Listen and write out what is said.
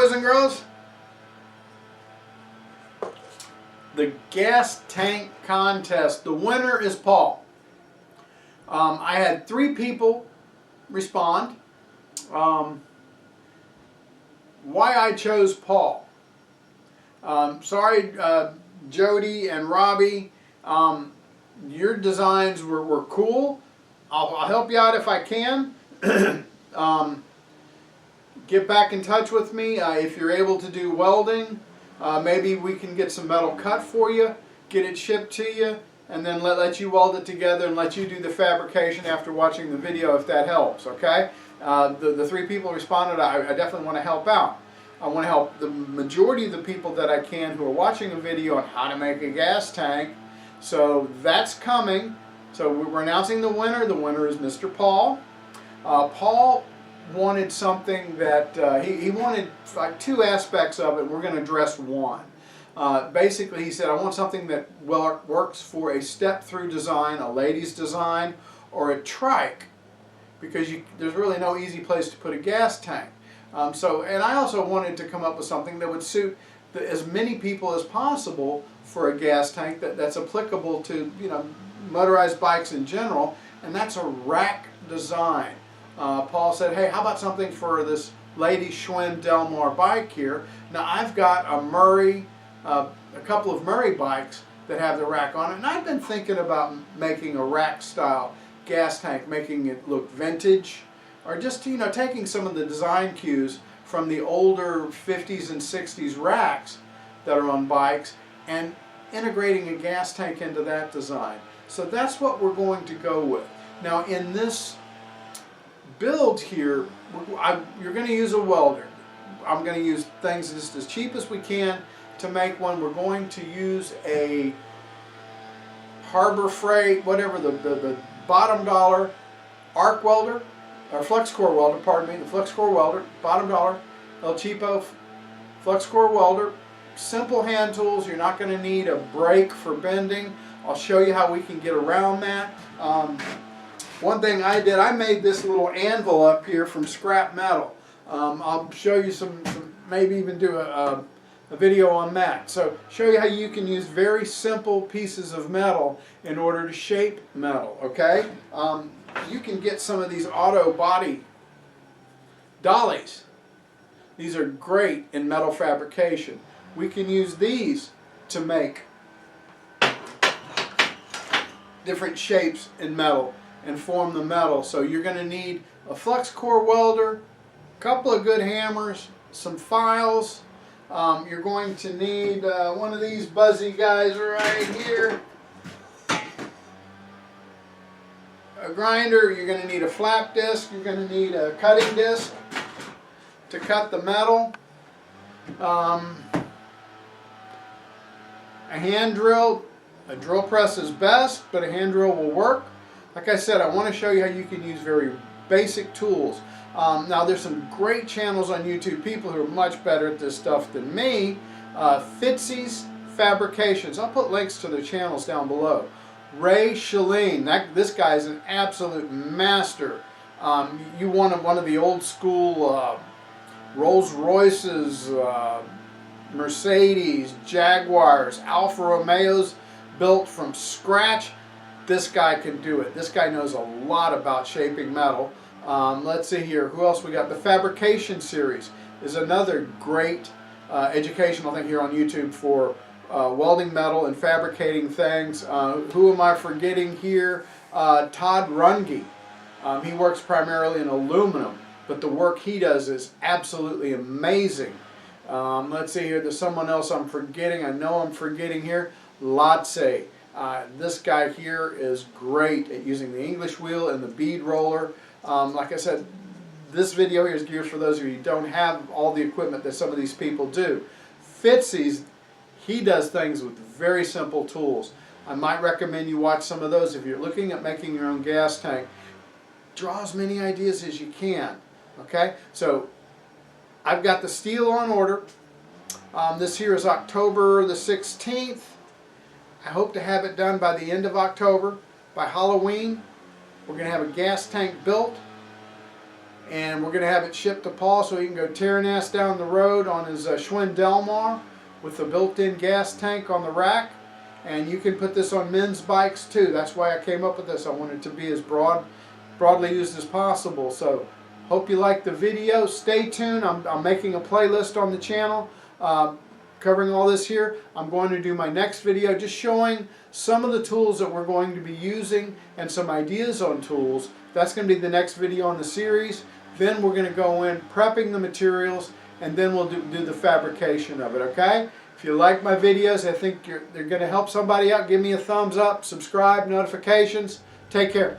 boys and girls. The gas tank contest. The winner is Paul. I had 3 people respond. Why I chose Paul. Sorry, Jody and Robbie. Your designs were cool. I'll help you out if I can. Get back in touch with me if you're able to do welding. Maybe we can get some metal cut for you, get it shipped to you, and then let you weld it together and let you do the fabrication after watching the video if that helps, okay? The 3 people responded. I definitely want to help out. I want to help the majority of the people that I can who are watching a video on how to make a gas tank. So that's coming. So we're announcing the winner. The winner is Mr. Paul. Paul wanted something that he wanted like 2 aspects of it. We're going to address one. Basically, he said, I want something that works for a step-through design, a lady's design, or a trike, because there's really no easy place to put a gas tank. And I also wanted to come up with something that would suit as many people as possible for a gas tank that's applicable to, you know, motorized bikes in general, and that's a rack design. Paul said, hey, how about something for this Lady Schwinn Delmar bike here? Now I've got a Murray, a couple of Murray bikes that have the rack on it, and I've been thinking about making a rack style gas tank, making it look vintage, or just, you know, taking some of the design cues from the older 50s and 60s racks that are on bikes and integrating a gas tank into that design. So that's what we're going to go with. Now in this build here, you're going to use a welder. I'm going to use things just as cheap as we can to make one. We're going to use a Harbor Freight, whatever, the bottom dollar arc welder, or flux core welder, pardon me, the flux core welder, bottom dollar, El Cheapo flux core welder. Simple hand tools. You're not going to need a brake for bending. I'll show you how we can get around that. One thing I did, I made this little anvil up here from scrap metal. I'll show you some maybe even do a video on that. So show you how you can use very simple pieces of metal in order to shape metal, okay? You can get some of these auto body dollies. These are great in metal fabrication. We can use these to make different shapes in metal and form the metal. So you're going to need a flux core welder, a couple of good hammers, some files. You're going to need one of these buzzy guys right here, a grinder. You're going to need a flap disc. You're going to need a cutting disc to cut the metal. A hand drill. A drill press is best, but a hand drill will work. Like I said, I want to show you how you can use very basic tools. Now there's some great channels on YouTube, people who are much better at this stuff than me. Fitzy's Fabrications. I'll put links to their channels down below. Ray Shalene, this guy is an absolute master. You want one of the old school Rolls Royces, Mercedes, Jaguars, Alfa Romeos built from scratch. This guy can do it. This guy knows a lot about shaping metal. Let's see here. Who else we got? The Fabrication series is another great educational thing here on YouTube for welding metal and fabricating things. Who am I forgetting here? Todd Runge. He works primarily in aluminum, but the work he does is absolutely amazing. Let's see here. There's someone else I'm forgetting. I know I'm forgetting here. Lotse. This guy here is great at using the English wheel and the bead roller. Like I said, this video here is geared for those of you who don't have all the equipment that some of these people do. Fitzy's, he does things with very simple tools. I might recommend you watch some of those if you're looking at making your own gas tank. Draw as many ideas as you can. Okay, so I've got the steel on order. This here is October the 16th. I hope to have it done by the end of October. By Halloween, we're going to have a gas tank built and we're going to have it shipped to Paul so he can go tearing ass down the road on his Schwinn Delmar with the built-in gas tank on the rack. And you can put this on men's bikes too. That's why I came up with this. I wanted it to be as broadly used as possible. So hope you like the video. Stay tuned. I'm making a playlist on the channel covering all this here. I'm going to do my next video just showing some of the tools that we're going to be using and some ideas on tools. That's going to be the next video on the series. Then we're going to go in prepping the materials, and then we'll do the fabrication of it, okay? If you like my videos, I think they're going to help somebody out, give me a thumbs up, subscribe, notifications. Take care.